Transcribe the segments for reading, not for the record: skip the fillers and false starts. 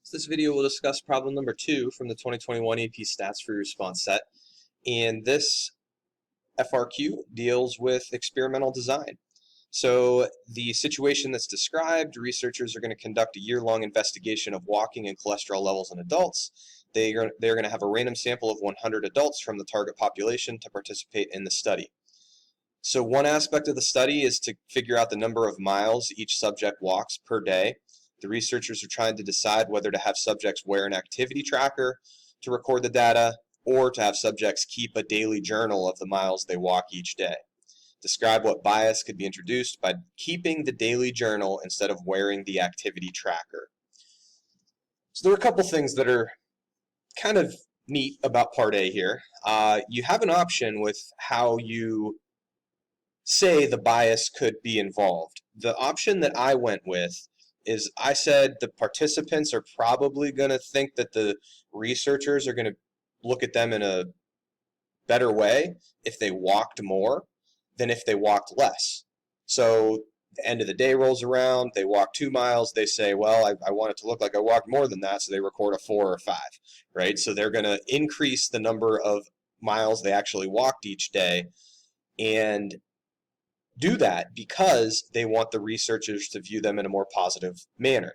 So this video will discuss problem number 2 from the 2021 AP Stats Free Response set. And this FRQ deals with experimental design. So the situation that's described, researchers are going to conduct a year-long investigation of walking and cholesterol levels in adults. They're going to have a random sample of 100 adults from the target population to participate in the study. So one aspect of the study is to figure out the number of miles each subject walks per day. The researchers are trying to decide whether to have subjects wear an activity tracker to record the data or to have subjects keep a daily journal of the miles they walk each day. Describe what bias could be introduced by keeping the daily journal instead of wearing the activity tracker. So there are a couple things that are kind of neat about Part A here. You have an option with how you say the bias could be involved. The option that I went with is I said the participants are probably going to think that the researchers are going to look at them in a better way if they walked more than if they walked less. So the end of the day rolls around, they walk 2 miles, they say, well, I want it to look like I walked more than that, so they record a 4 or 5, right? So they're going to increase the number of miles they actually walked each day and do that because they want the researchers to view them in a more positive manner.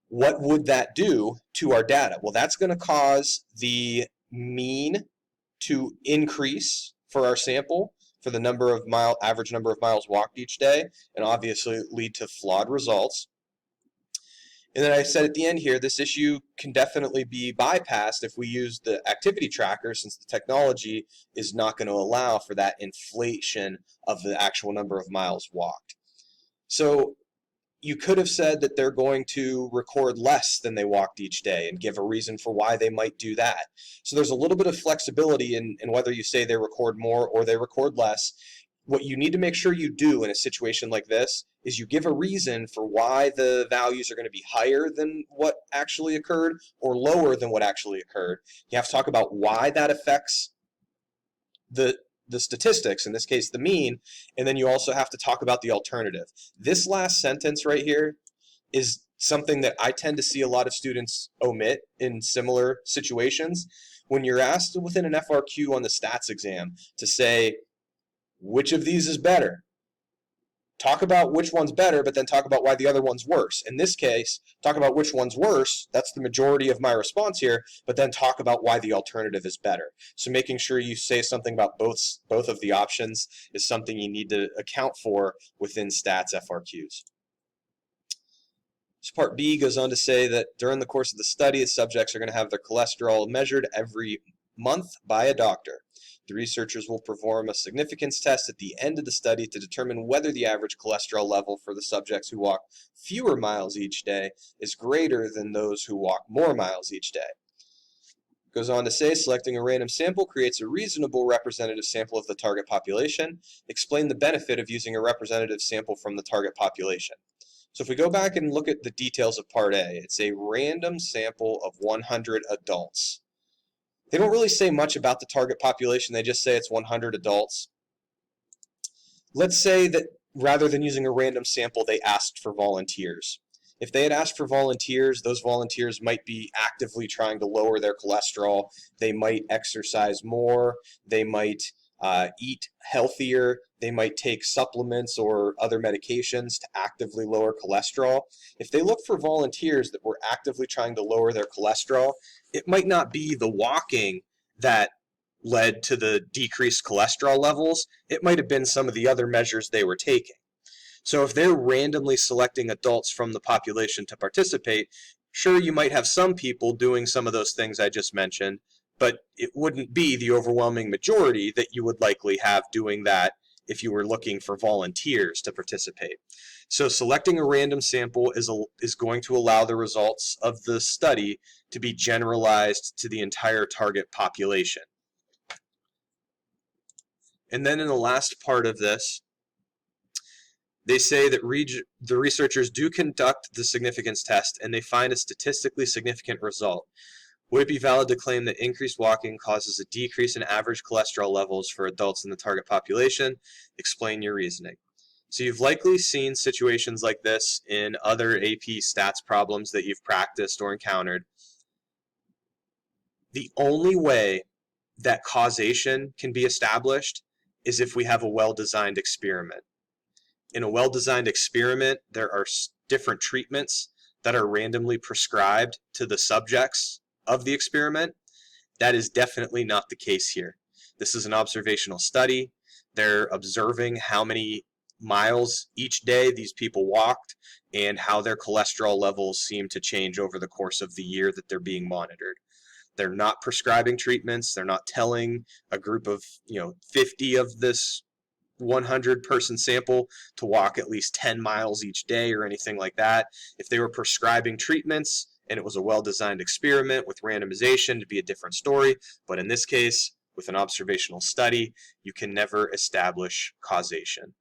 What would that do to our data? Well, that's going to cause the mean to increase for our sample for the average number of miles walked each day, and obviously lead to flawed results. And then I said at the end here, this issue can definitely be bypassed if we use the activity tracker, since the technology is not going to allow for that inflation of the actual number of miles walked. So you could have said that they're going to record less than they walked each day and give a reason for why they might do that. So there's a little bit of flexibility in whether you say they record more or they record less. What you need to make sure you do in a situation like this is you give a reason for why the values are going to be higher than what actually occurred or lower than what actually occurred. You have to talk about why that affects the statistics, in this case the mean, and then you also have to talk about the alternative. This last sentence right here is something that I tend to see a lot of students omit in similar situations. When you're asked within an FRQ on the stats exam to say, which of these is better? Talk about which one's better, but then talk about why the other one's worse. In this case, talk about which one's worse. That's the majority of my response here, but then talk about why the alternative is better. So making sure you say something about both of the options is something you need to account for within stats FRQs. So part B goes on to say that during the course of the study, the subjects are going to have their cholesterol measured every month by a doctor. The researchers will perform a significance test at the end of the study to determine whether the average cholesterol level for the subjects who walk fewer miles each day is greater than those who walk more miles each day. It goes on to say, selecting a random sample creates a reasonable representative sample of the target population. Explain the benefit of using a representative sample from the target population. So if we go back and look at the details of Part A, it's a random sample of 100 adults. They don't really say much about the target population, they just say it's 100 adults. Let's say that rather than using a random sample, they asked for volunteers. If they had asked for volunteers, those volunteers might be actively trying to lower their cholesterol, they might exercise more, they might eat healthier, they might take supplements or other medications to actively lower cholesterol. If they look for volunteers that were actively trying to lower their cholesterol, it might not be the walking that led to the decreased cholesterol levels. It might have been some of the other measures they were taking. So if they're randomly selecting adults from the population to participate, sure, you might have some people doing some of those things I just mentioned, but it wouldn't be the overwhelming majority that you would likely have doing that if you were looking for volunteers to participate. So selecting a random sample is going to allow the results of the study to be generalized to the entire target population. And then in the last part of this, they say that the researchers do conduct the significance test and they find a statistically significant result. Would it be valid to claim that increased walking causes a decrease in average cholesterol levels for adults in the target population? Explain your reasoning. So you've likely seen situations like this in other AP stats problems that you've practiced or encountered. The only way that causation can be established is if we have a well-designed experiment. In a well-designed experiment, there are different treatments that are randomly prescribed to the subjects of the experiment. That is definitely not the case here. This is an observational study. They're observing how many miles each day these people walked and how their cholesterol levels seem to change over the course of the year that they're being monitored. They're not prescribing treatments. They're not telling a group of 50 of this 100-person sample to walk at least 10 miles each day or anything like that. If they were prescribing treatments and it was a well-designed experiment with randomization, it'd be a different story. But in this case, with an observational study, you can never establish causation.